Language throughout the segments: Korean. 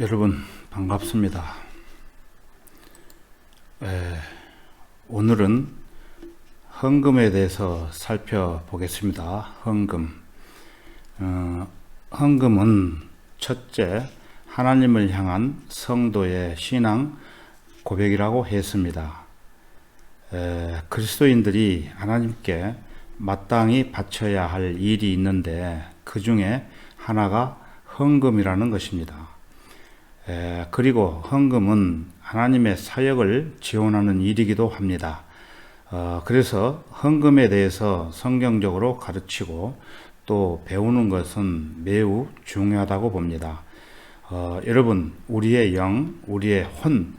여러분 반갑습니다. 오늘은 헌금에 대해서 살펴보겠습니다. 헌금은 첫째 하나님을 향한 성도의 신앙 고백이라고 했습니다. 그리스도인들이 하나님께 마땅히 바쳐야 할 일이 있는데 그 중에 하나가 헌금이라는 것입니다. 그리고 헌금은 하나님의 사역을 지원하는 일이기도 합니다. 그래서 헌금에 대해서 성경적으로 가르치고 또 배우는 것은 매우 중요하다고 봅니다. 여러분, 우리의 영, 우리의 혼,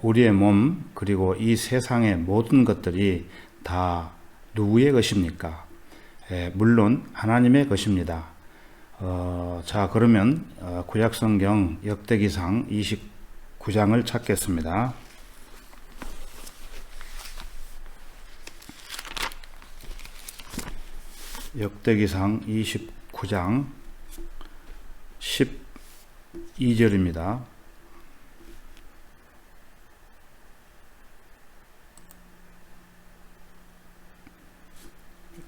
우리의 몸, 그리고 이 세상의 모든 것들이 다 누구의 것입니까? 물론 하나님의 것입니다. 자, 그러면 구약성경 역대기상 29장을 찾겠습니다. 역대기상 29장 12절입니다.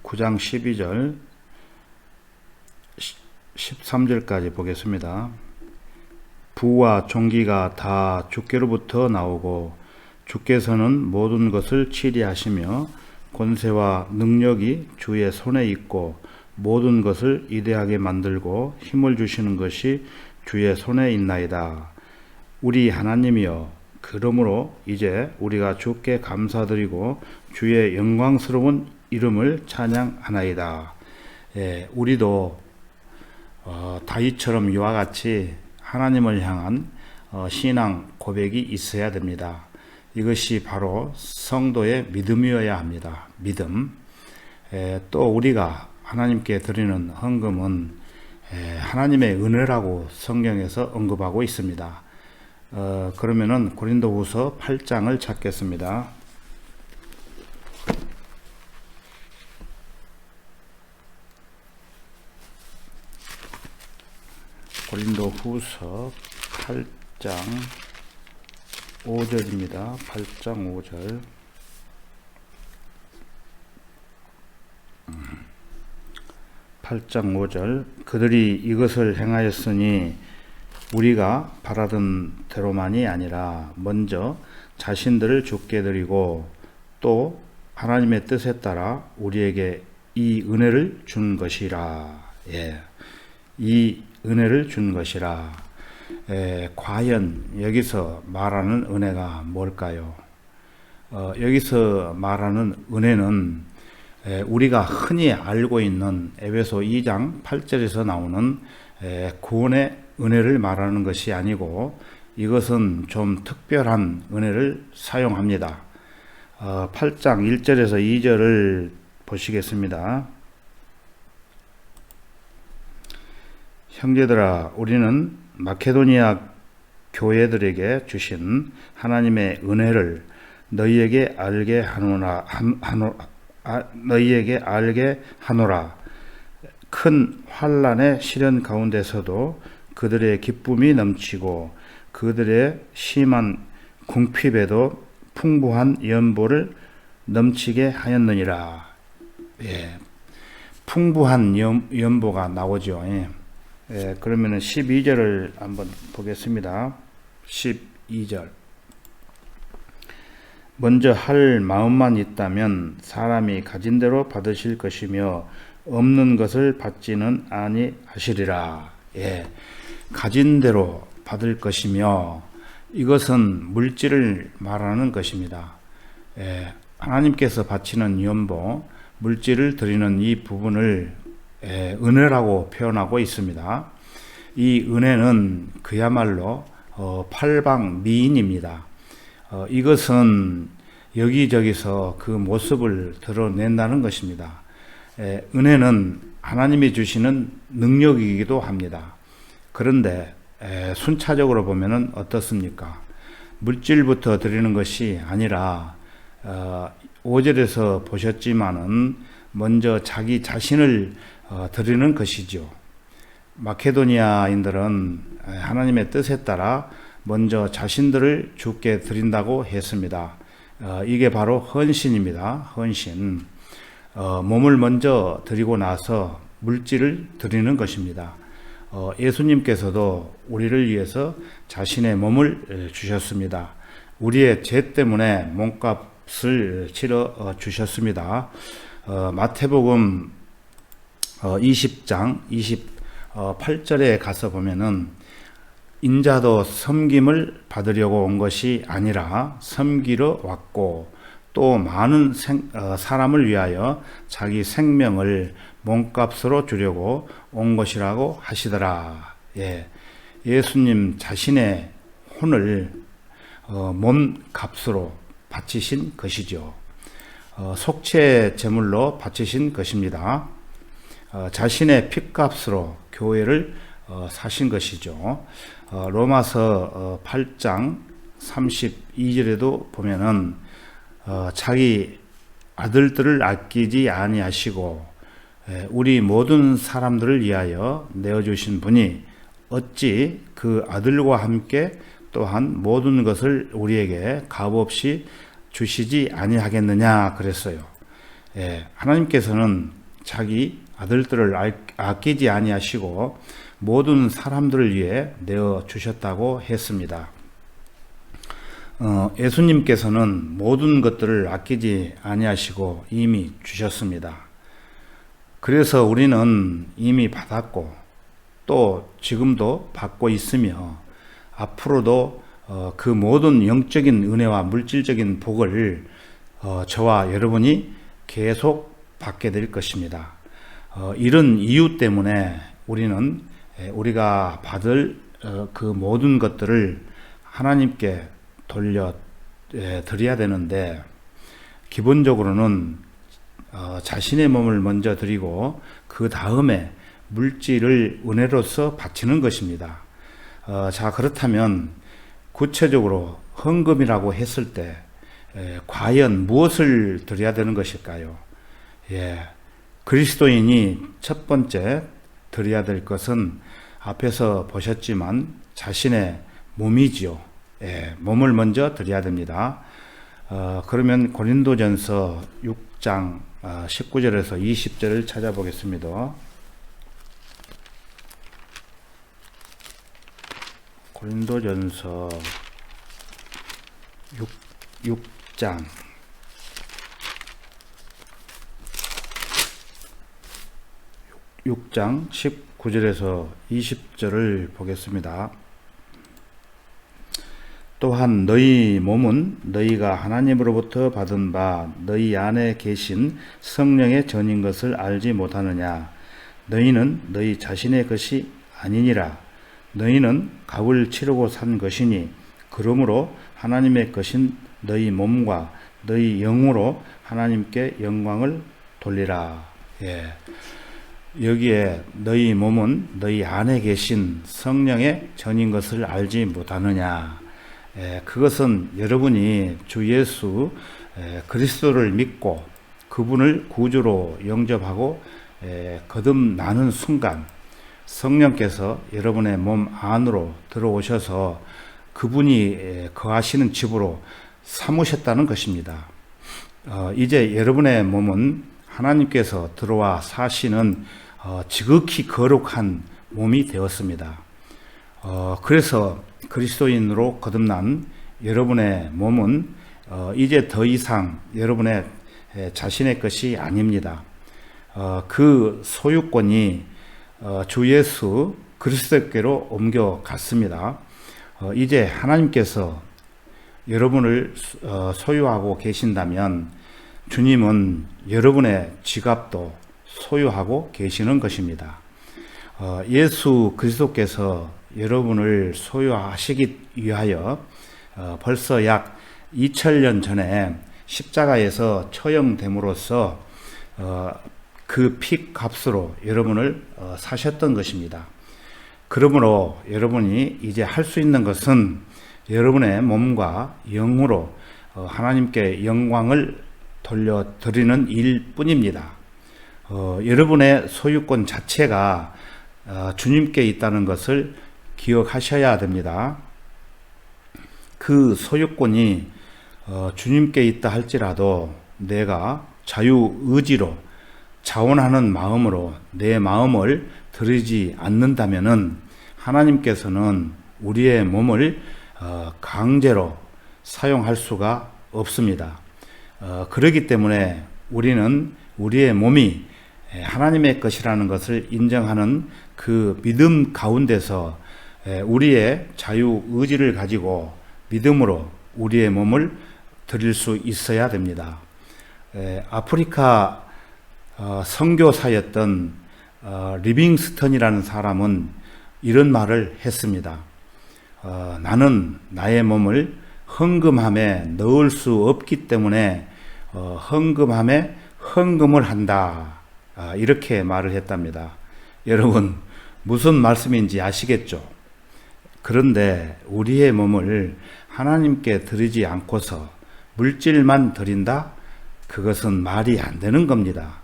구장 12절 13절까지 보겠습니다. 부와 종기가 다 주께로부터 나오고 주께서는 모든 것을 치리하시며 권세와 능력이 주의 손에 있고 모든 것을 이대하게 만들고 힘을 주시는 것이 주의 손에 있나이다. 우리 하나님이여, 그러므로 이제 우리가 주께 감사드리고 주의 영광스러운 이름을 찬양하나이다. 우리도 다윗처럼 이와 같이 하나님을 향한 신앙 고백이 있어야 됩니다. 이것이 바로 성도의 믿음이어야 합니다. 믿음. 또 우리가 하나님께 드리는 헌금은 하나님의 은혜라고 성경에서 언급하고 있습니다. 그러면은 고린도후서 8장을 찾겠습니다. 고린도후서 8장 5절입니다. 8장 5절. 그들이 이것을 행하였으니 우리가 바라던 대로만이 아니라 먼저 자신들을 주께 드리고 또 하나님의 뜻에 따라 우리에게 이 은혜를 준 것이라. 이 은혜를 준 것이라. 과연 여기서 말하는 은혜가 뭘까요? 여기서 말하는 은혜는 우리가 흔히 알고 있는 에베소 2장 8절에서 나오는 구원의 은혜를 말하는 것이 아니고 이것은 좀 특별한 은혜를 사용합니다. 8장 1절에서 2절을 보시겠습니다. 형제들아, 우리는 마케도니아 교회들에게 주신 하나님의 은혜를 너희에게 알게 하노라. 큰 환난의 시련 가운데서도 그들의 기쁨이 넘치고 그들의 심한 궁핍에도 풍부한 연보를 넘치게 하였느니라. 풍부한 연보가 나오죠. 그러면은 12절을 한번 보겠습니다. 12절. 먼저 할 마음만 있다면 사람이 가진 대로 받으실 것이며 없는 것을 받지는 아니하시리라. 가진 대로 받을 것이며 이것은 물질을 말하는 것입니다. 하나님께서 바치는 연보, 물질을 드리는 이 부분을 은혜라고 표현하고 있습니다. 이 은혜는 그야말로 팔방미인입니다. 이것은 여기저기서 그 모습을 드러낸다는 것입니다. 은혜는 하나님이 주시는 능력이기도 합니다. 그런데 순차적으로 보면은 어떻습니까? 물질부터 드리는 것이 아니라 5절에서 보셨지만은 먼저 자기 자신을 드리는 것이죠. 마케도니아인들은 하나님의 뜻에 따라 먼저 자신들을 주께 드린다고 했습니다. 이게 바로 헌신입니다. 헌신. 몸을 먼저 드리고 나서 물질을 드리는 것입니다. 예수님께서도 우리를 위해서 자신의 몸을 주셨습니다. 우리의 죄 때문에 몸값을 치러 주셨습니다. 마태복음 20장 28절에 가서 보면은 인자도 섬김을 받으려고 온 것이 아니라 섬기러 왔고 또 많은 사람을 위하여 자기 생명을 몸값으로 주려고 온 것이라고 하시더라. 예수님 자신의 혼을 몸값으로 바치신 것이죠. 속죄 제물로 바치신 것입니다. 자신의 피값으로 교회를 사신 것이죠. 로마서 8장 32절에도 보면은 자기 아들들을 아끼지 아니하시고 우리 모든 사람들을 위하여 내어주신 분이 어찌 그 아들과 함께 또한 모든 것을 우리에게 값없이 주시지 아니하겠느냐 그랬어요. 하나님께서는 자기 아들들을 아끼지 아니하시고 모든 사람들을 위해 내어 주셨다고 했습니다. 예수님께서는 모든 것들을 아끼지 아니하시고 이미 주셨습니다. 그래서 우리는 이미 받았고 또 지금도 받고 있으며 앞으로도 그 모든 영적인 은혜와 물질적인 복을 저와 여러분이 계속 받게 될 것입니다. 이런 이유 때문에 우리는 우리가 받을 그 모든 것들을 하나님께 돌려 드려야 되는데 기본적으로는 자신의 몸을 먼저 드리고 그 다음에 물질을 은혜로서 바치는 것입니다. 자, 그렇다면 구체적으로 헌금이라고 했을 때 과연 무엇을 드려야 되는 것일까요? 그리스도인이 첫 번째 드려야 될 것은 앞에서 보셨지만 자신의 몸이지요. 몸을 먼저 드려야 됩니다. 그러면 고린도전서 6장 19절에서 20절을 찾아보겠습니다. 고린도전서 6장 19절에서 20절을 보겠습니다. 또한 너희 몸은 너희가 하나님으로부터 받은 바 너희 안에 계신 성령의 전인 것을 알지 못하느냐. 너희는 너희 자신의 것이 아니니라. 너희는 값을 치르고 산 것이니 그러므로 하나님의 것인 너희 몸과 너희 영으로 하나님께 영광을 돌리라. 여기에 너희 몸은 너희 안에 계신 성령의 전인 것을 알지 못하느냐. 그것은 여러분이 주 예수 그리스도를 믿고 그분을 구주로 영접하고 거듭나는 순간 성령께서 여러분의 몸 안으로 들어오셔서 그분이 거하시는 집으로 삼으셨다는 것입니다. 이제 여러분의 몸은 하나님께서 들어와 사시는 지극히 거룩한 몸이 되었습니다. 그래서 그리스도인으로 거듭난 여러분의 몸은 이제 더 이상 여러분의 자신의 것이 아닙니다. 그 소유권이 주 예수 그리스도께로 옮겨갔습니다. 이제 하나님께서 여러분을 소유하고 계신다면 주님은 여러분의 지갑도 소유하고 계시는 것입니다. 예수 그리스도께서 여러분을 소유하시기 위하여 벌써 약 2000년 전에 십자가에서 처형됨으로써 그 피 값으로 여러분을 사셨던 것입니다. 그러므로 여러분이 이제 할 수 있는 것은 여러분의 몸과 영으로 하나님께 영광을 돌려드리는 일뿐입니다. 여러분의 소유권 자체가 주님께 있다는 것을 기억하셔야 됩니다. 그 소유권이 주님께 있다 할지라도 내가 자유의지로 자원하는 마음으로 내 마음을 드리지 않는다면은 하나님께서는 우리의 몸을 강제로 사용할 수가 없습니다. 그렇기 때문에 우리는 우리의 몸이 하나님의 것이라는 것을 인정하는 그 믿음 가운데서 우리의 자유의지를 가지고 믿음으로 우리의 몸을 드릴 수 있어야 됩니다. 아프리카 선교사였던 리빙스턴이라는 사람은 이런 말을 했습니다. 나는 나의 몸을 헌금함에 넣을 수 없기 때문에 헌금함에 헌금을 한다. 이렇게 말을 했답니다. 여러분, 무슨 말씀인지 아시겠죠? 그런데 우리의 몸을 하나님께 드리지 않고서 물질만 드린다? 그것은 말이 안 되는 겁니다.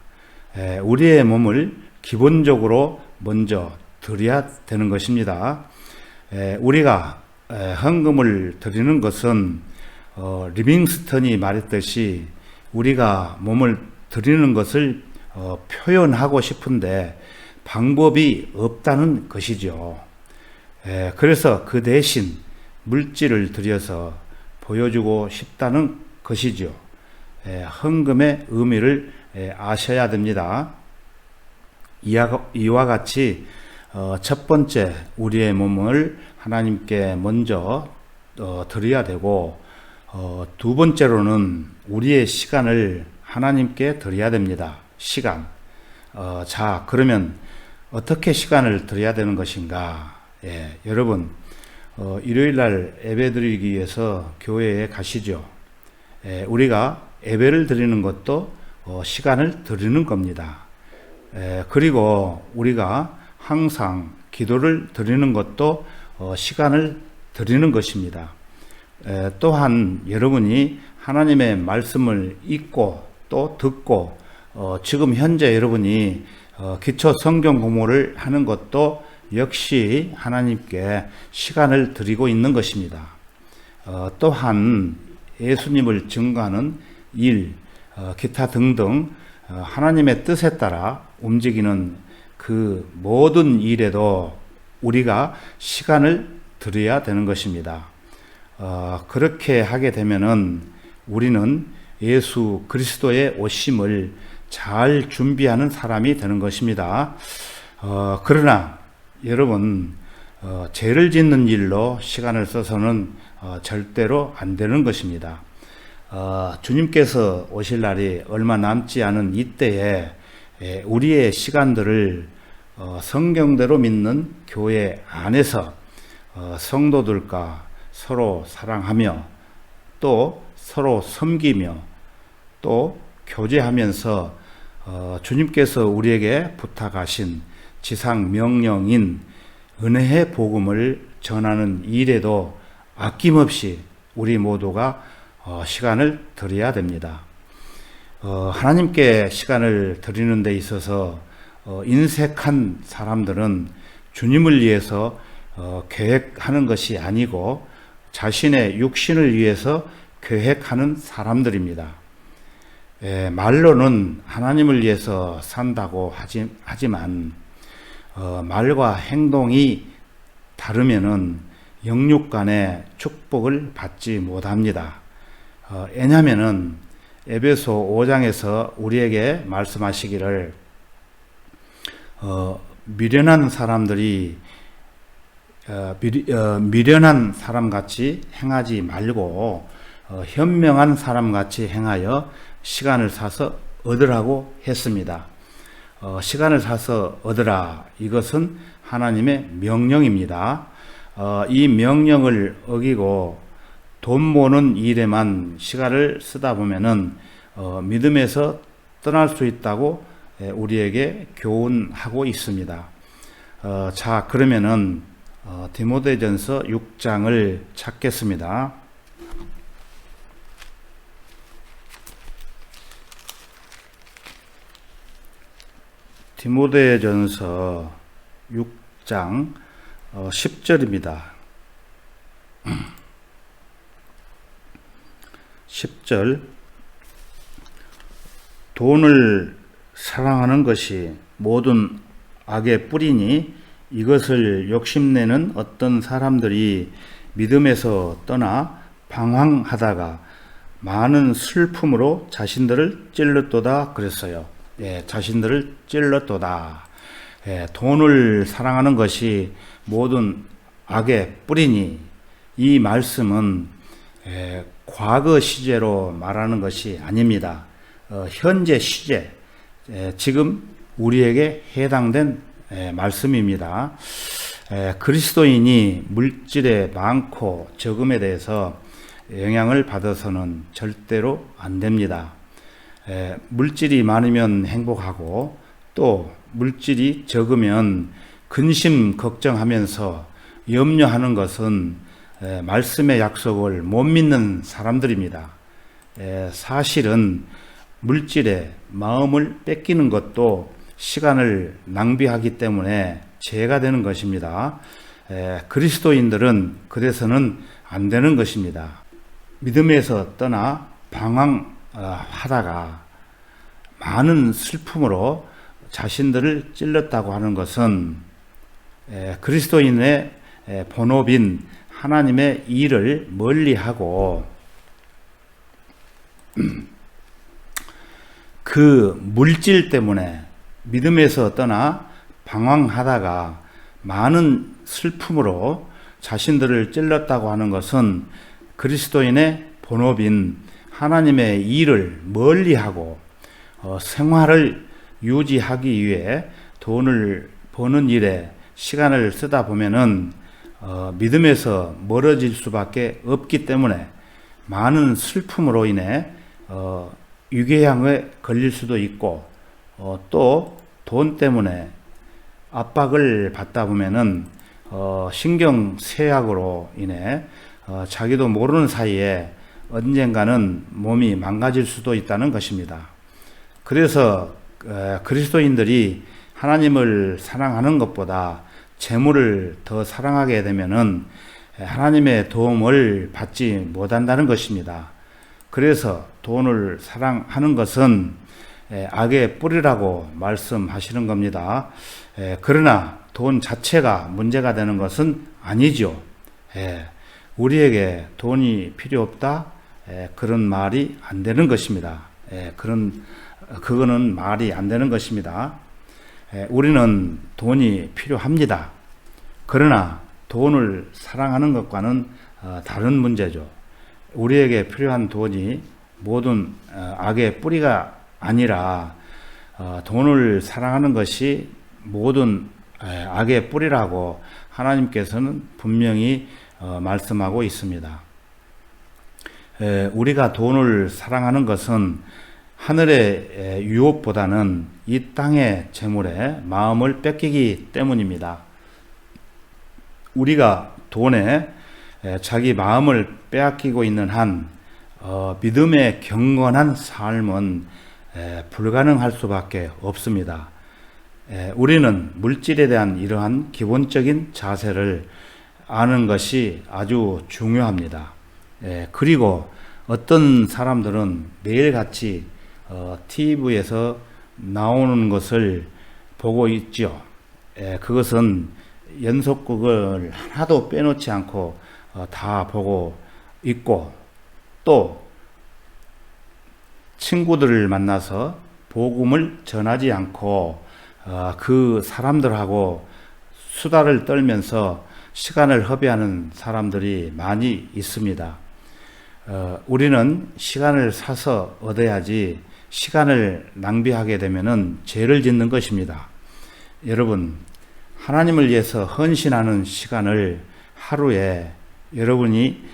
우리의 몸을 기본적으로 먼저 드려야 되는 것입니다. 우리가 헌금을 드리는 것은 리빙스턴이 말했듯이 우리가 몸을 드리는 것을 표현하고 싶은데 방법이 없다는 것이죠. 그래서 그 대신 물질을 들여서 보여주고 싶다는 것이죠. 헌금의 의미를 아셔야 됩니다. 이와 같이 첫 번째 우리의 몸을 하나님께 먼저 드려야 되고, 두 번째로는 우리의 시간을 하나님께 드려야 됩니다. 시간. 자, 그러면 어떻게 시간을 드려야 되는 것인가? 여러분, 일요일 날 예배 드리기 위해서 교회에 가시죠. 우리가 예배를 드리는 것도 시간을 드리는 겁니다. 그리고 우리가 항상 기도를 드리는 것도 시간을 드리는 것입니다. 또한 여러분이 하나님의 말씀을 읽고 또 듣고 지금 현재 여러분이 기초 성경 공부를 하는 것도 역시 하나님께 시간을 드리고 있는 것입니다. 또한 예수님을 증거하는 일, 기타 등등 하나님의 뜻에 따라 움직이는 그 모든 일에도 우리가 시간을 드려야 되는 것입니다. 그렇게 하게 되면은 우리는 예수 그리스도의 오심을 잘 준비하는 사람이 되는 것입니다. 그러나 여러분, 죄를 짓는 일로 시간을 써서는 절대로 안 되는 것입니다. 주님께서 오실 날이 얼마 남지 않은 이때에 우리의 시간들을 성경대로 믿는 교회 안에서 성도들과 서로 사랑하며 또 서로 섬기며 또 교제하면서 주님께서 우리에게 부탁하신 지상 명령인 은혜의 복음을 전하는 일에도 아낌없이 우리 모두가 시간을 드려야 됩니다. 하나님께 시간을 드리는 데 있어서 인색한 사람들은 주님을 위해서 계획하는 것이 아니고 자신의 육신을 위해서 계획하는 사람들입니다. 말로는 하나님을 위해서 산다고 하지만 말과 행동이 다르면은 영육 간의 축복을 받지 못합니다. 왜냐하면은 에베소 5장에서 우리에게 말씀하시기를 미련한 사람들이 미련한 사람같이 행하지 말고 현명한 사람같이 행하여 시간을 사서 얻으라고 했습니다. 시간을 사서 얻으라, 이것은 하나님의 명령입니다. 이 명령을 어기고 돈 모으는 일에만 시간을 쓰다 보면은 믿음에서 떠날 수 있다고 우리에게 교훈하고 있습니다. 자, 그러면은 디모데전서 6장을 찾겠습니다. 디모데전서 6장 10절입니다. 10절 돈을 사랑하는 것이 모든 악의 뿌리니 이것을 욕심내는 어떤 사람들이 믿음에서 떠나 방황하다가 많은 슬픔으로 자신들을 찔렀도다 그랬어요. 자신들을 찔렀도다. 돈을 사랑하는 것이 모든 악의 뿌리니, 이 말씀은 과거 시제로 말하는 것이 아닙니다. 현재 시제, 지금 우리에게 해당된 말씀입니다. 그리스도인이 물질의 많고 적음에 대해서 영향을 받아서는 절대로 안 됩니다. 물질이 많으면 행복하고 또 물질이 적으면 근심 걱정하면서 염려하는 것은 말씀의 약속을 못 믿는 사람들입니다. 사실은 물질에 마음을 뺏기는 것도 시간을 낭비하기 때문에 죄가 되는 것입니다. 그리스도인들은 그래서는 안 되는 것입니다. 믿음에서 떠나 방황하다가 많은 슬픔으로 자신들을 찔렀다고 하는 것은 그리스도인의 본업인 하나님의 일을 멀리하고 그 물질 때문에 믿음에서 떠나 방황하다가 많은 슬픔으로 자신들을 찔렀다고 하는 것은 그리스도인의 본업인 하나님의 일을 멀리하고 생활을 유지하기 위해 돈을 버는 일에 시간을 쓰다 보면은 믿음에서 멀어질 수밖에 없기 때문에 많은 슬픔으로 인해 유괴양에 걸릴 수도 있고 또 돈 때문에 압박을 받다 보면은 신경쇠약으로 인해 자기도 모르는 사이에 언젠가는 몸이 망가질 수도 있다는 것입니다. 그래서 그리스도인들이 하나님을 사랑하는 것보다 재물을 더 사랑하게 되면은 하나님의 도움을 받지 못한다는 것입니다. 그래서 돈을 사랑하는 것은 악의 뿌리라고 말씀하시는 겁니다. 그러나 돈 자체가 문제가 되는 것은 아니죠. 우리에게 돈이 필요 없다? 그런 말이 안 되는 것입니다. 그거는 말이 안 되는 것입니다. 우리는 돈이 필요합니다. 그러나 돈을 사랑하는 것과는 다른 문제죠. 우리에게 필요한 돈이 모든 악의 뿌리가 아니라 돈을 사랑하는 것이 모든 악의 뿌리라고 하나님께서는 분명히 말씀하고 있습니다. 우리가 돈을 사랑하는 것은 하늘의 유업보다는 이 땅의 재물에 마음을 뺏기기 때문입니다. 우리가 돈에 자기 마음을 빼앗기고 있는 한 믿음의 경건한 삶은 불가능할 수밖에 없습니다. 우리는 물질에 대한 이러한 기본적인 자세를 아는 것이 아주 중요합니다. 그리고 어떤 사람들은 매일같이 TV에서 나오는 것을 보고 있죠. 그것은 연속극을 하나도 빼놓지 않고 다 보고 있고 또 친구들을 만나서 복음을 전하지 않고 그 사람들하고 수다를 떨면서 시간을 허비하는 사람들이 많이 있습니다. 우리는 시간을 사서 얻어야지 시간을 낭비하게 되면은 죄를 짓는 것입니다. 여러분, 하나님을 위해서 헌신하는 시간을 하루에 여러분이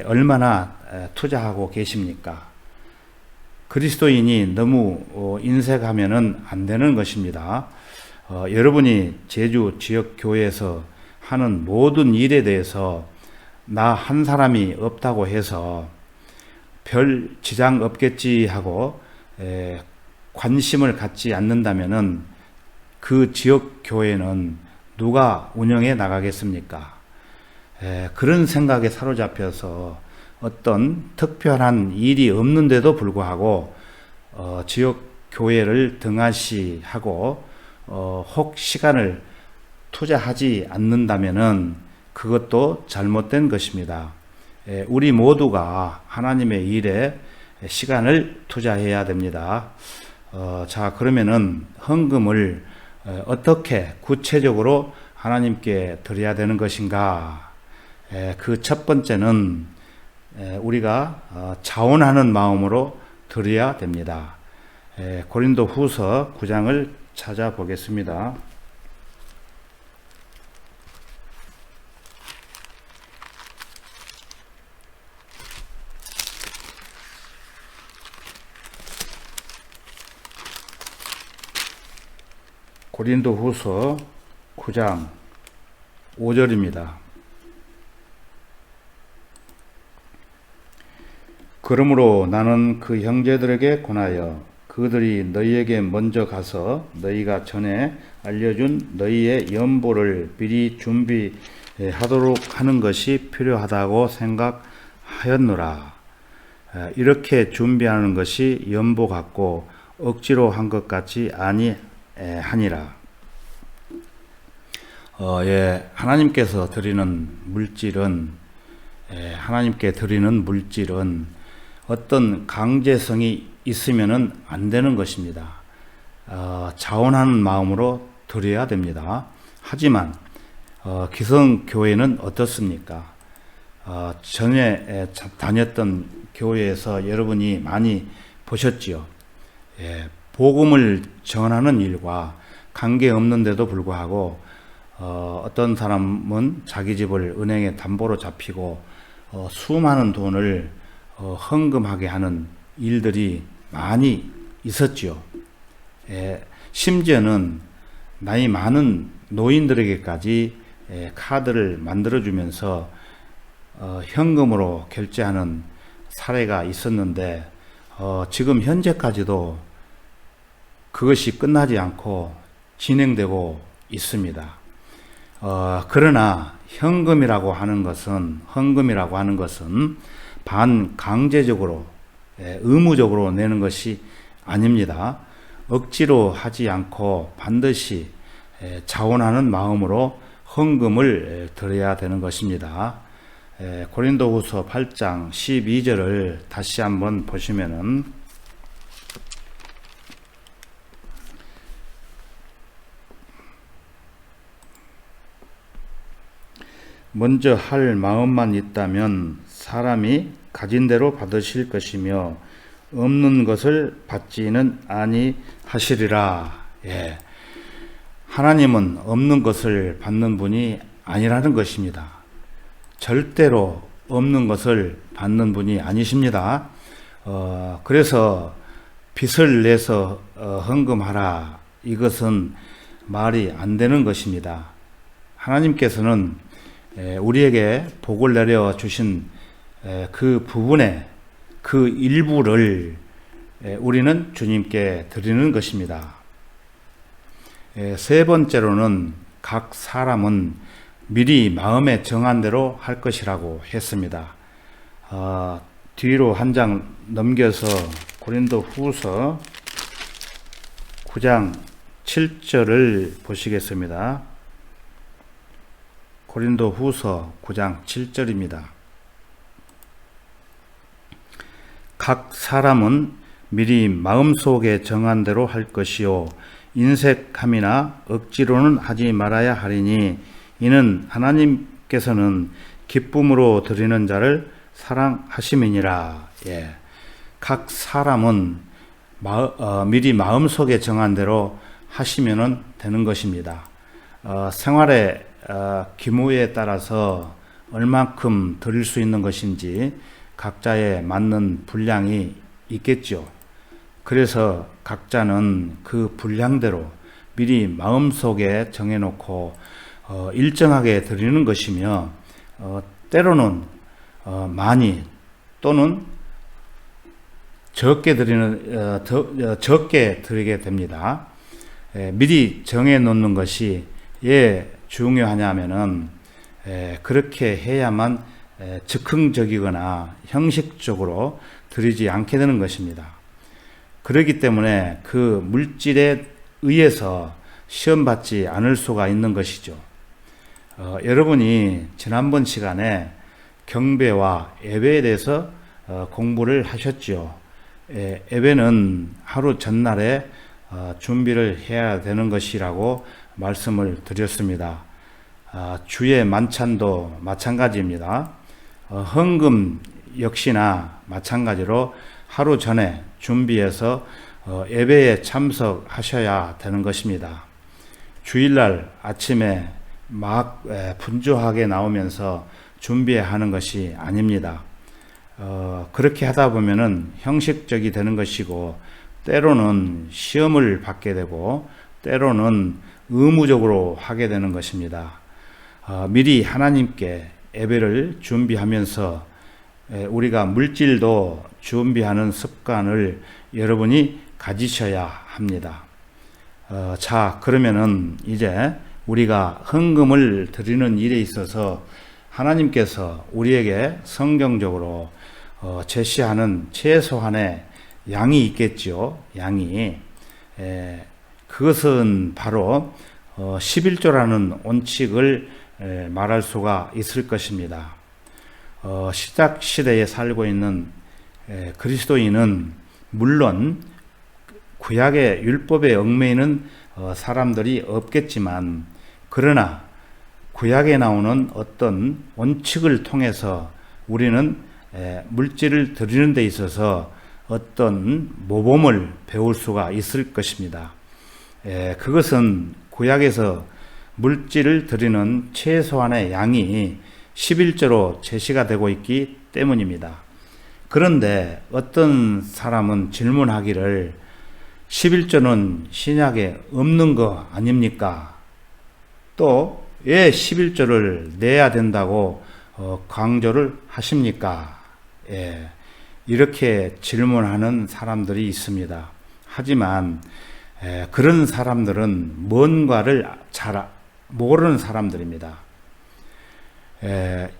얼마나 투자하고 계십니까? 그리스도인이 너무 인색하면은 안 되는 것입니다. 여러분이 제주 지역 교회에서 하는 모든 일에 대해서 나 한 사람이 없다고 해서 별 지장 없겠지 하고 관심을 갖지 않는다면은 그 지역 교회는 누가 운영해 나가겠습니까? 그런 생각에 사로잡혀서 어떤 특별한 일이 없는데도 불구하고 지역 교회를 등한시하고 혹 시간을 투자하지 않는다면은 그것도 잘못된 것입니다. 우리 모두가 하나님의 일에 시간을 투자해야 됩니다. 자, 그러면은 헌금을 어떻게 구체적으로 하나님께 드려야 되는 것인가? 그 첫 번째는 우리가 자원하는 마음으로 드려야 됩니다. 고린도 후서 9장을 찾아보겠습니다. 고린도 후서 9장 5절입니다. 그러므로 나는 그 형제들에게 권하여 그들이 너희에게 먼저 가서 너희가 전에 알려준 너희의 연보를 미리 준비하도록 하는 것이 필요하다고 생각하였노라. 이렇게 준비하는 것이 연보 같고 억지로 한 것 같지 아니하니라. 하나님께서 드리는 물질은 하나님께 드리는 물질은 어떤 강제성이 있으면은 안 되는 것입니다. 자원하는 마음으로 드려야 됩니다. 하지만 기성교회는 어떻습니까? 전에 다녔던 교회에서 여러분이 많이 보셨지요. 복음을 전하는 일과 관계없는데도 불구하고 어떤 사람은 자기 집을 은행에 담보로 잡히고 수많은 돈을 헌금하게 하는 일들이 많이 있었죠. 심지어는 나이 많은 노인들에게까지 카드를 만들어주면서 현금으로 결제하는 사례가 있었는데 지금 현재까지도 그것이 끝나지 않고 진행되고 있습니다. 그러나 헌금이라고 하는 것은 반강제적으로 의무적으로 내는 것이 아닙니다. 억지로 하지 않고 반드시 자원하는 마음으로 헌금을 드려야 되는 것입니다. 고린도후서 8장 12절을 다시 한번 보시면은 먼저 할 마음만 있다면 사람이 가진 대로 받으실 것이며 없는 것을 받지는 아니하시리라. 하나님은 없는 것을 받는 분이 아니라는 것입니다. 절대로 없는 것을 받는 분이 아니십니다. 그래서 빚을 내서 헌금하라, 이것은 말이 안 되는 것입니다. 하나님께서는 우리에게 복을 내려 주신 그 부분에 그 일부를 우리는 주님께 드리는 것입니다. 세 번째로는 각 사람은 미리 마음에 정한 대로 할 것이라고 했습니다. 뒤로 한 장 넘겨서 고린도 후서 9장 7절을 보시겠습니다. 고린도 후서 9장 7절입니다. 각 사람은 미리 마음속에 정한 대로 할 것이요 인색함이나 억지로는 하지 말아야 하리니 이는 하나님께서는 기쁨으로 드리는 자를 사랑하심이니라. 각 사람은 미리 마음속에 정한 대로 하시면 되는 것입니다. 생활의 기무에 따라서 얼만큼 드릴 수 있는 것인지 각자에 맞는 분량이 있겠죠. 그래서 각자는 그 분량대로 미리 마음속에 정해놓고 일정하게 드리는 것이며 때로는 많이 또는 적게 드리게 됩니다. 미리 정해 놓는 것이 중요하냐면은 그렇게 해야만 즉흥적이거나 형식적으로 드리지 않게 되는 것입니다. 그렇기 때문에 그 물질에 의해서 시험 받지 않을 수가 있는 것이죠. 여러분이 지난번 시간에 경배와 예배에 대해서 공부를 하셨죠. 예배는 하루 전날에 준비를 해야 되는 것이라고 말씀을 드렸습니다. 주의 만찬도 마찬가지입니다. 헌금 역시나 마찬가지로 하루 전에 준비해서 예배에 참석하셔야 되는 것입니다. 주일날 아침에 막 분주하게 나오면서 준비하는 것이 아닙니다. 그렇게 하다 보면은 형식적이 되는 것이고, 때로는 시험을 받게 되고, 때로는 의무적으로 하게 되는 것입니다. 미리 하나님께 예배를 준비하면서 우리가 물질도 준비하는 습관을 여러분이 가지셔야 합니다. 자, 그러면은 이제 우리가 헌금을 드리는 일에 있어서 하나님께서 우리에게 성경적으로 제시하는 최소한의 양이 있겠죠. 양이. 그것은 바로 11조라는 원칙을 말할 수가 있을 것입니다. 시작 시대에 살고 있는 그리스도인은 물론 구약의 율법에 얽매이는 사람들이 없겠지만, 그러나 구약에 나오는 어떤 원칙을 통해서 우리는 물질을 드리는 데 있어서 어떤 모범을 배울 수가 있을 것입니다. 그것은 구약에서 물질을 드리는 최소한의 양이 11조로 제시가 되고 있기 때문입니다. 그런데 어떤 사람은 질문하기를 11조는 신약에 없는 거 아닙니까? 또 왜 11조를 내야 된다고 강조를 하십니까? 이렇게 질문하는 사람들이 있습니다. 하지만 그런 사람들은 뭔가를 잘 모르는 사람들입니다.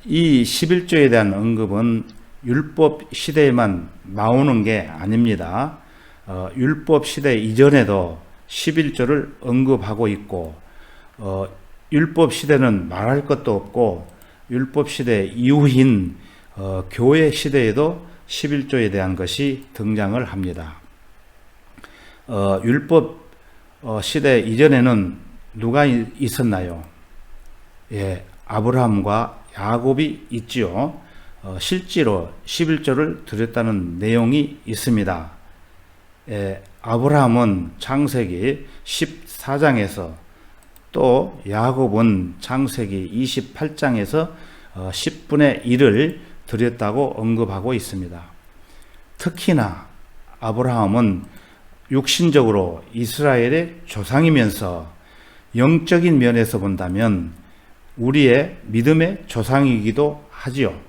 이 11조에 대한 언급은 율법 시대에만 나오는 게 아닙니다. 율법 시대 이전에도 11조를 언급하고 있고, 율법 시대는 말할 것도 없고, 율법 시대 이후인 교회 시대에도 11조에 대한 것이 등장을 합니다. 율법 시대 이전에는 누가 있었나요? 아브라함과 야곱이 있지요. 실제로 11조를 드렸다는 내용이 있습니다. 아브라함은 창세기 14장에서, 또 야곱은 창세기 28장에서 10분의 1을 드렸다고 언급하고 있습니다. 특히나 아브라함은 육신적으로 이스라엘의 조상이면서 영적인 면에서 본다면 우리의 믿음의 조상이기도 하지요.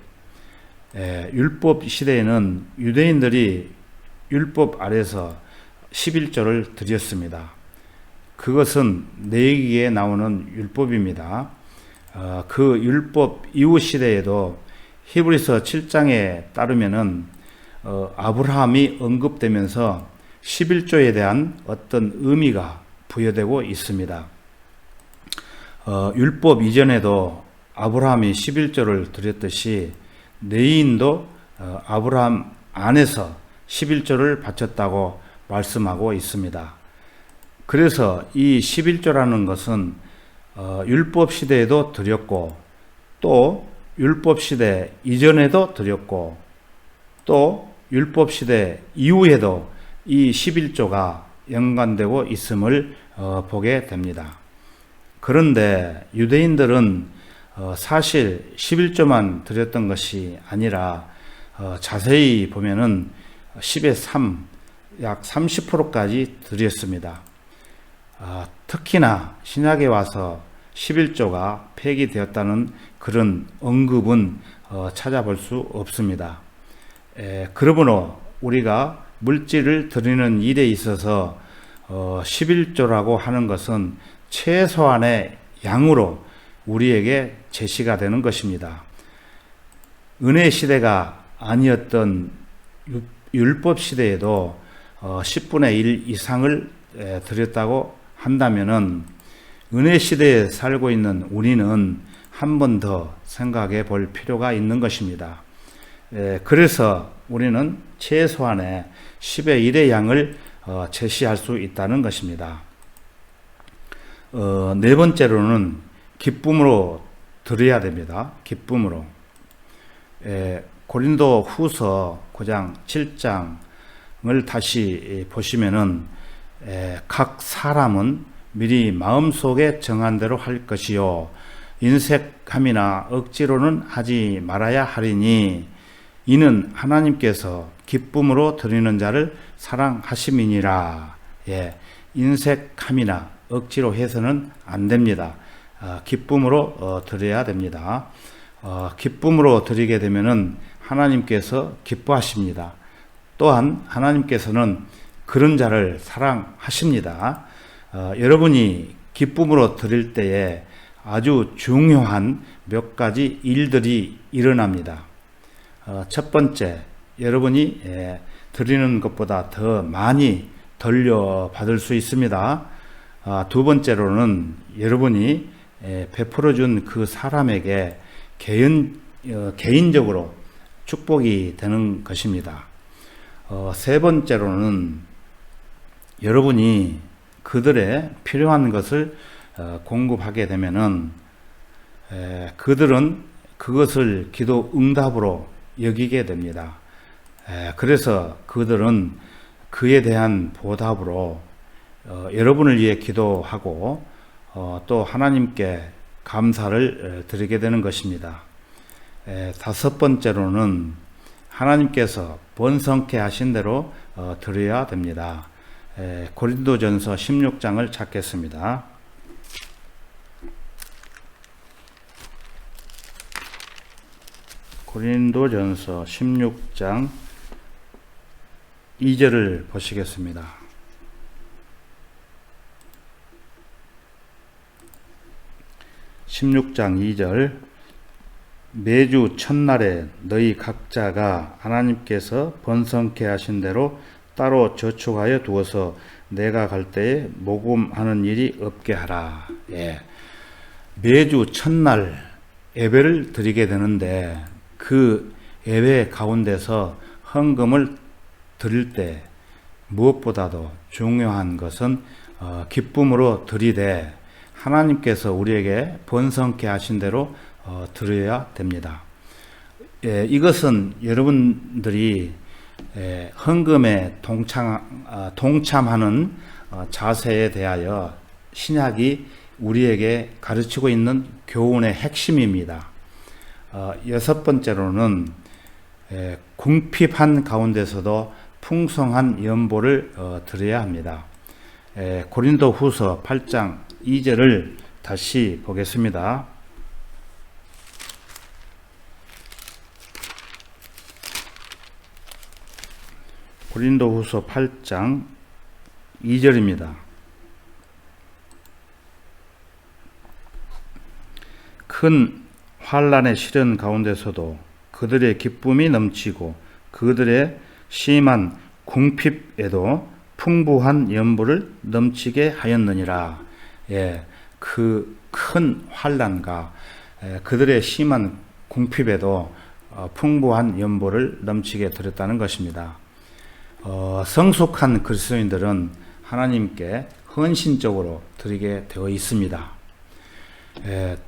율법 시대에는 유대인들이 율법 아래서 11조를 드렸습니다. 그것은 레위기에 나오는 율법입니다. 그 율법 이후 시대에도 히브리서 7장에 따르면은 아브라함이 언급되면서 11조에 대한 어떤 의미가 부여되고 있습니다. 율법 이전에도 아브라함이 11조를 드렸듯이 레위인도 아브라함 안에서 11조를 바쳤다고 말씀하고 있습니다. 그래서 이 11조라는 것은 율법 시대에도 드렸고, 또 율법 시대 이전에도 드렸고, 또 율법 시대 이후에도 이 11조가 연관되고 있음을 보게 됩니다. 그런데 유대인들은 사실 11조만 드렸던 것이 아니라 자세히 보면은 10의 3, 약 30%까지 드렸습니다. 특히나 신약에 와서 11조가 폐기되었다는 그런 언급은 찾아볼 수 없습니다. 그러므로 우리가 물질을 드리는 일에 있어서 11조라고 하는 것은 최소한의 양으로 우리에게 제시가 되는 것입니다. 은혜 시대가 아니었던 율법 시대에도 10분의 1 이상을 드렸다고 한다면은 은혜 시대에 살고 있는 우리는 한 번 더 생각해 볼 필요가 있는 것입니다. 그래서 우리는 최소한의 10의 1의 양을 제시할 수 있다는 것입니다. 네 번째로는 기쁨으로 드려야 됩니다. 기쁨으로. 고린도 후서 9장 7장을 다시 보시면은 각 사람은 미리 마음속에 정한 대로 할 것이요 인색함이나 억지로는 하지 말아야 하리니 이는 하나님께서 기쁨으로 드리는 자를 사랑하심이니라. 인색함이나 억지로 해서는 안 됩니다. 기쁨으로 드려야 됩니다. 기쁨으로 드리게 되면은 하나님께서 기뻐하십니다. 또한 하나님께서는 그런 자를 사랑하십니다. 여러분이 기쁨으로 드릴 때에 아주 중요한 몇 가지 일들이 일어납니다. 첫 번째, 여러분이 드리는 것보다 더 많이 돌려받을 수 있습니다. 두 번째로는 여러분이 베풀어 준 그 사람에게 개인적으로 축복이 되는 것입니다. 세 번째로는 여러분이 그들의 필요한 것을 공급하게 되면은 그들은 그것을 기도 응답으로 여기게 됩니다. 그래서 그들은 그에 대한 보답으로 여러분을 위해 기도하고 또 하나님께 감사를 드리게 되는 것입니다. 다섯 번째로는 하나님께서 번성케 하신 대로 드려야 됩니다. 고린도전서 16장을 찾겠습니다. 고린도전서 16장 2절을 보시겠습니다. (16장 2절) 매주 첫날에 너희 각자가 하나님께서 번성케 하신 대로 따로 저축하여 두어서 내가 갈 때에 모금하는 일이 없게 하라. 매주 첫날 예배를 드리게 되는데 그 예배 가운데서 헌금을 드릴 때 무엇보다도 중요한 것은 기쁨으로 드리되 하나님께서 우리에게 번성케 하신 대로 드려야 됩니다. 이것은 여러분들이 헌금에 동참하는 자세에 대하여 신약이 우리에게 가르치고 있는 교훈의 핵심입니다. 여섯 번째로는 궁핍한 가운데서도 풍성한 연보를 드려야 합니다. 고린도 후서 8장 2절을 다시 보겠습니다. 고린도 후서 8장 2절입니다. 큰 환난의 시련 가운데서도 그들의 기쁨이 넘치고 그들의 심한 궁핍에도 풍부한 연보를 넘치게 하였느니라. 그 큰 환난과 그들의 심한 궁핍에도 풍부한 연보를 넘치게 드렸다는 것입니다. 성숙한 그리스도인들은 하나님께 헌신적으로 드리게 되어 있습니다.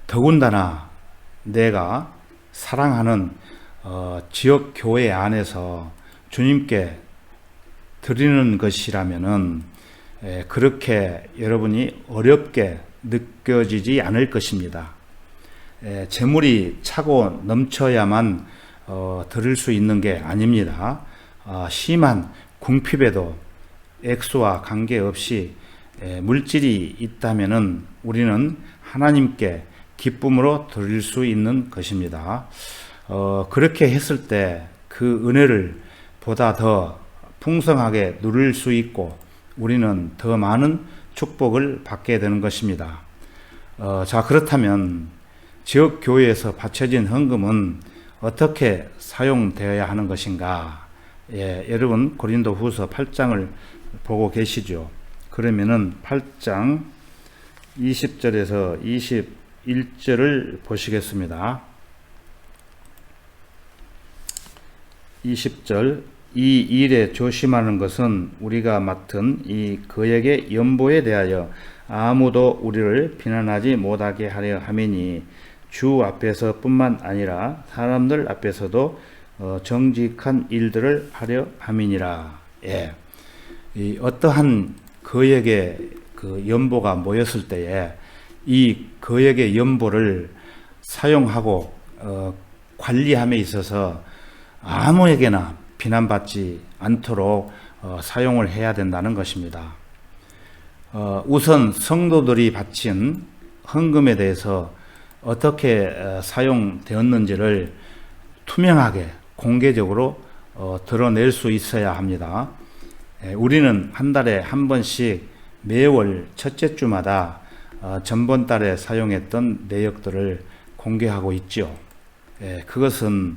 더군다나 내가 사랑하는 지역 교회 안에서 주님께 드리는 것이라면은 그렇게 여러분이 어렵게 느껴지지 않을 것입니다. 재물이 차고 넘쳐야만 드릴 수 있는 게 아닙니다. 심한 궁핍에도 액수와 관계없이 물질이 있다면은 우리는 하나님께 기쁨으로 드릴 수 있는 것입니다. 그렇게 했을 때 그 은혜를 보다 더 풍성하게 누릴 수 있고 우리는 더 많은 축복을 받게 되는 것입니다. 자, 그렇다면 지역 교회에서 바쳐진 헌금은 어떻게 사용되어야 하는 것인가? 여러분 고린도 후서 8장을 보고 계시죠? 그러면은 8장 20절에서 21절을 보시겠습니다. 20절 이 일에 조심하는 것은 우리가 맡은 이 거액의 연보에 대하여 아무도 우리를 비난하지 못하게 하려 함이니 주 앞에서 뿐만 아니라 사람들 앞에서도 정직한 일들을 하려 함이니라. 이 어떠한 거액의 그 연보가 모였을 때에 이 거액의 연보를 사용하고 관리함에 있어서 아무에게나 비난받지 않도록 사용을 해야 된다는 것입니다. 우선 성도들이 바친 헌금에 대해서 어떻게 사용되었는지를 투명하게 공개적으로 드러낼 수 있어야 합니다. 우리는 한 달에 한 번씩 매월 첫째 주마다 전번 달에 사용했던 내역들을 공개하고 있죠. 그것은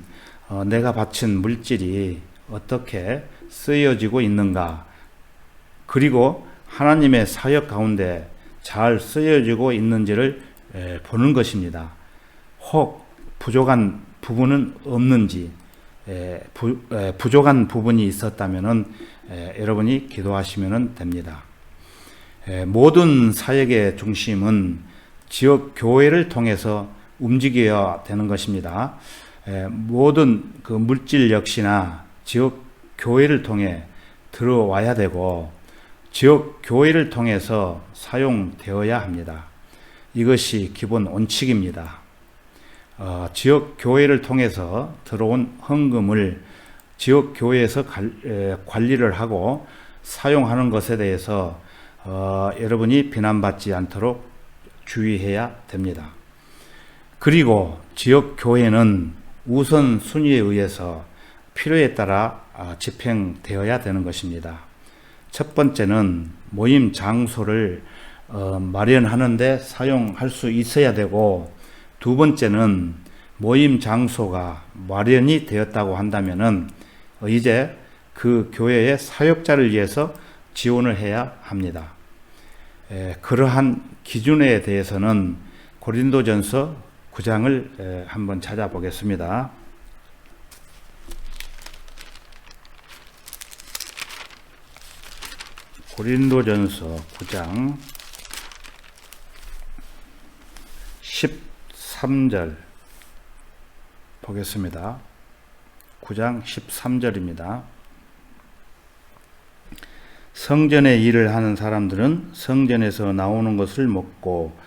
내가 바친 물질이 어떻게 쓰여지고 있는가, 그리고 하나님의 사역 가운데 잘 쓰여지고 있는지를 보는 것입니다. 혹 부족한 부분은 없는지, 부족한 부분이 있었다면 여러분이 기도하시면 됩니다. 모든 사역의 중심은 지역 교회를 통해서 움직여야 되는 것입니다. 모든 그 물질 역시나 지역 교회를 통해 들어와야 되고 지역 교회를 통해서 사용되어야 합니다. 이것이 기본 원칙입니다. 지역 교회를 통해서 들어온 헌금을 지역 교회에서 관리를 하고 사용하는 것에 대해서 여러분이 비난받지 않도록 주의해야 됩니다. 그리고 지역 교회는 우선 순위에 의해서 필요에 따라 집행되어야 되는 것입니다. 첫 번째는 모임 장소를 마련하는데 사용할 수 있어야 되고, 두 번째는 모임 장소가 마련이 되었다고 한다면은 이제 그 교회의 사역자를 위해서 지원을 해야 합니다. 그러한 기준에 대해서는 고린도전서 9장을 한번 찾아보겠습니다. 고린도전서 9장 13절 보겠습니다. 9장 13절입니다. 성전의 일을 하는 사람들은 성전에서 나오는 것을 먹고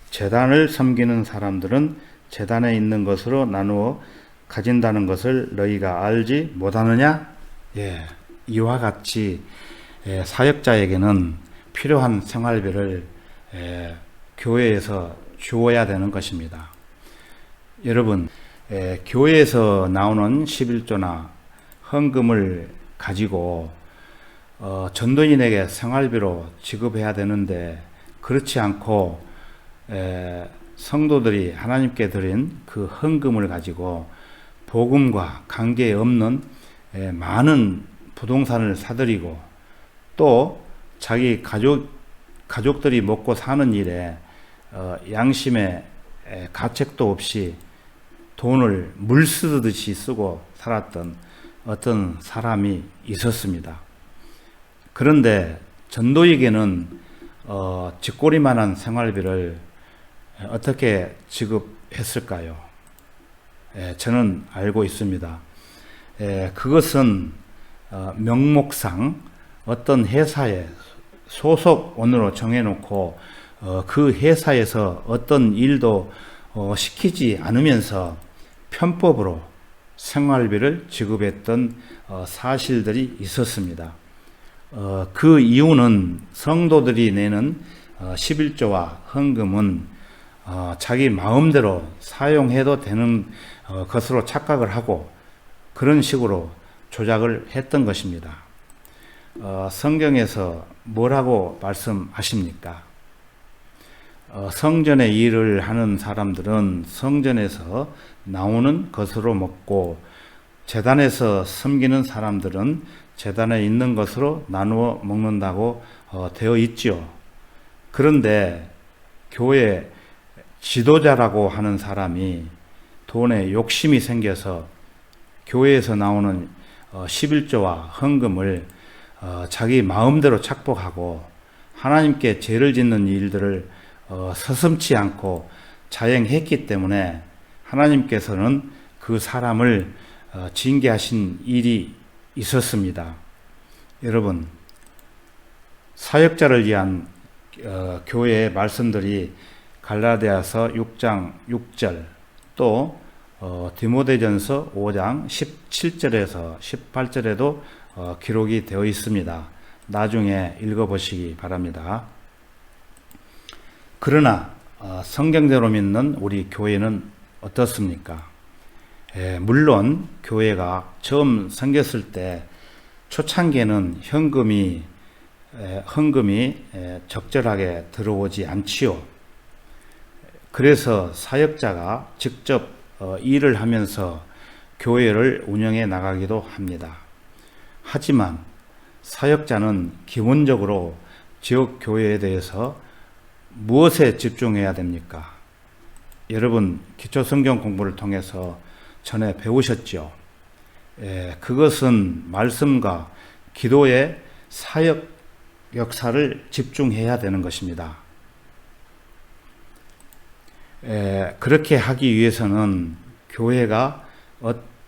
제단을 섬기는 사람들은 제단에 있는 것으로 나누어 가진다는 것을 너희가 알지 못하느냐? 이와 같이 사역자에게는 필요한 생활비를 교회에서 주어야 되는 것입니다. 여러분, 교회에서 나오는 11조나 헌금을 가지고 전도인에게 생활비로 지급해야 되는데, 그렇지 않고 성도들이 하나님께 드린 그 헌금을 가지고 복음과 관계없는 많은 부동산을 사들이고 또 자기 가족들이 먹고 사는 일에 양심의 가책도 없이 돈을 물 쓰듯이 쓰고 살았던 어떤 사람이 있었습니다. 그런데 전도에게는 쥐꼬리만한 생활비를 어떻게 지급했을까요? 저는 알고 있습니다. 그것은 명목상 어떤 회사에 소속원으로 정해놓고 그 회사에서 어떤 일도 시키지 않으면서 편법으로 생활비를 지급했던 사실들이 있었습니다. 그 이유는 성도들이 내는 11조와 헌금은 자기 마음대로 사용해도 되는 것으로 착각을 하고 그런 식으로 조작을 했던 것입니다. 성경에서 뭐라고 말씀하십니까? 성전의 일을 하는 사람들은 성전에서 나오는 것으로 먹고, 제단에서 섬기는 사람들은 제단에 있는 것으로 나누어 먹는다고 되어 있지요. 그런데 교회 지도자라고 하는 사람이 돈에 욕심이 생겨서 교회에서 나오는 11조와 헌금을 자기 마음대로 착복하고 하나님께 죄를 짓는 일들을 서슴지 않고 자행했기 때문에 하나님께서는 그 사람을 징계하신 일이 있었습니다. 여러분, 사역자를 위한 교회의 말씀들이 갈라디아서 6장 6절, 또 디모데전서 5장 17절에서 18절에도 기록이 되어 있습니다. 나중에 읽어보시기 바랍니다. 그러나 성경대로 믿는 우리 교회는 어떻습니까? 물론 교회가 처음 생겼을 때 초창기에는 헌금이 적절하게 들어오지 않지요. 그래서 사역자가 직접 일을 하면서 교회를 운영해 나가기도 합니다. 하지만 사역자는 기본적으로 지역 교회에 대해서 무엇에 집중해야 됩니까? 여러분, 기초 성경 공부를 통해서 전에 배우셨죠? 그것은 말씀과 기도의 사역 역사를 집중해야 되는 것입니다. 그렇게 하기 위해서는 교회가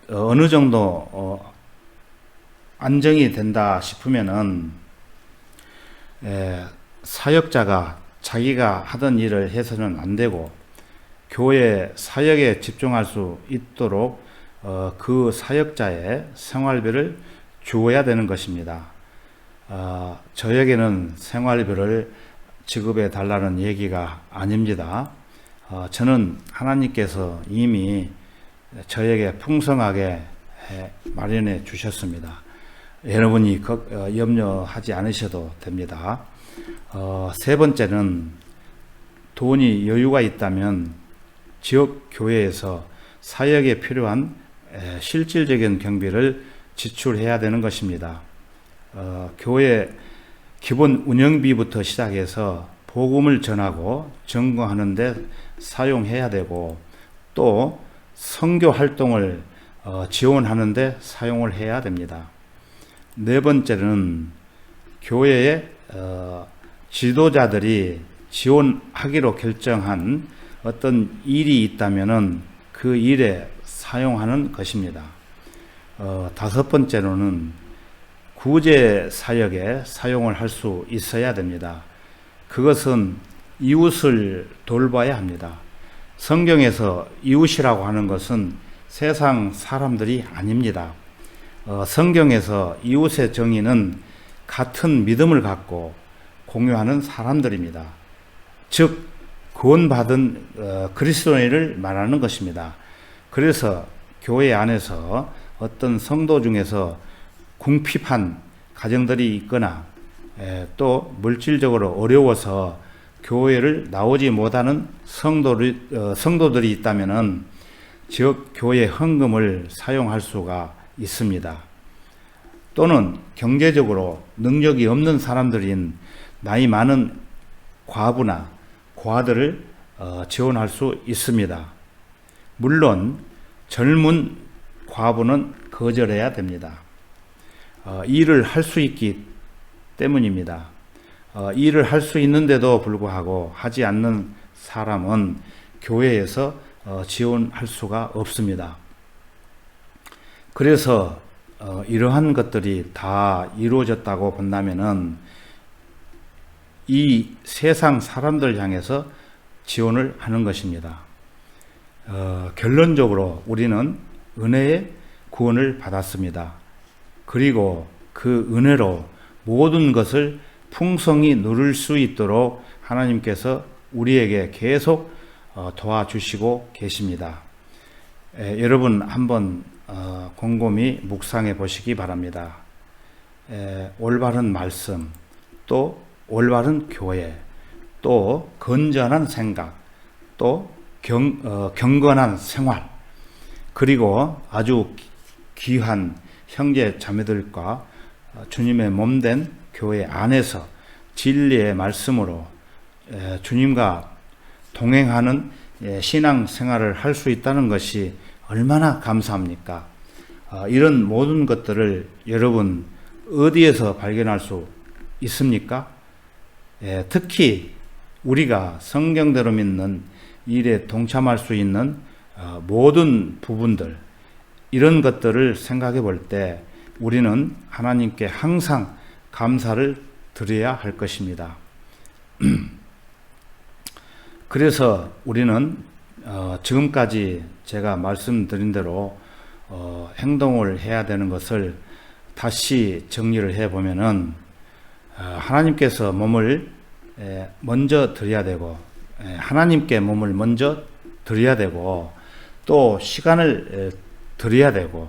어느 정도 안정이 된다 싶으면은 사역자가 자기가 하던 일을 해서는 안 되고 교회 사역에 집중할 수 있도록 그 사역자의 생활비를 주어야 되는 것입니다. 저에게는 생활비를 지급해 달라는 얘기가 아닙니다. 저는 하나님께서 이미 저에게 풍성하게 마련해 주셨습니다. 여러분이 염려하지 않으셔도 됩니다. 세 번째는 돈이 여유가 있다면 지역 교회에서 사역에 필요한 실질적인 경비를 지출해야 되는 것입니다. 교회 기본 운영비부터 시작해서 복음을 전하고 증거하는 데 사용해야 되고, 또 선교 활동을 지원하는 데 사용을 해야 됩니다. 네 번째는 교회의 지도자들이 지원하기로 결정한 어떤 일이 있다면은 그 일에 사용하는 것입니다. 다섯 번째로는 구제 사역에 사용을 할 수 있어야 됩니다. 그것은 이웃을 돌봐야 합니다. 성경에서 이웃이라고 하는 것은 세상 사람들이 아닙니다. 성경에서 이웃의 정의는 같은 믿음을 갖고 공유하는 사람들입니다. 즉 구원받은 그리스도인을 말하는 것입니다. 그래서 교회 안에서 어떤 성도 중에서 궁핍한 가정들이 있거나 또 물질적으로 어려워서 교회를 나오지 못하는 성도들이 있다면은 지역 교회 헌금을 사용할 수가 있습니다. 또는 경제적으로 능력이 없는 사람들인 나이 많은 과부나 고아들을 지원할 수 있습니다. 물론 젊은 과부는 거절해야 됩니다. 일을 할 수 있기 때문입니다. 일을 할 수 있는데도 불구하고 하지 않는 사람은 교회에서 지원할 수가 없습니다. 그래서 이러한 것들이 다 이루어졌다고 본다면은 이 세상 사람들 향해서 지원을 하는 것입니다. 결론적으로 우리는 은혜의 구원을 받았습니다. 그리고 그 은혜로 모든 것을 풍성히 누릴 수 있도록 하나님께서 우리에게 계속 도와주시고 계십니다. 여러분 한번 곰곰이 묵상해 보시기 바랍니다. 올바른 말씀, 또 올바른 교회, 또 건전한 생각, 또 경건한 생활, 그리고 아주 귀한 형제 자매들과 주님의 몸된 교회 안에서 진리의 말씀으로 주님과 동행하는 신앙 생활을 할 수 있다는 것이 얼마나 감사합니까? 이런 모든 것들을 여러분 어디에서 발견할 수 있습니까? 특히 우리가 성경대로 믿는 일에 동참할 수 있는 모든 부분들, 이런 것들을 생각해 볼 때 우리는 하나님께 항상 감사를 드려야 할 것입니다. 그래서 우리는 지금까지 제가 말씀드린 대로 행동을 해야 되는 것을 다시 정리를 해보면은 하나님께서 몸을 먼저 드려야 되고, 하나님께 몸을 먼저 드려야 되고, 또 시간을 드려야 되고,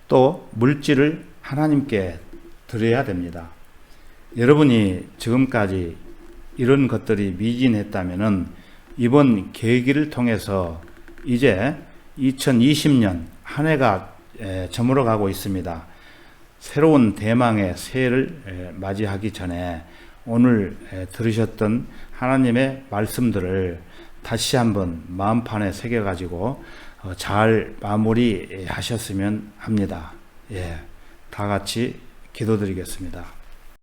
또 물질을 하나님께 드려야 됩니다. 여러분이 지금까지 이런 것들이 미진했다면은 이번 계기를 통해서 이제 2020년 한 해가 저물어 가고 있습니다. 새로운 대망의 새해를 맞이하기 전에 오늘 들으셨던 하나님의 말씀들을 다시 한번 마음판에 새겨가지고 잘 마무리하셨으면 합니다. 다 같이 기도드리겠습니다.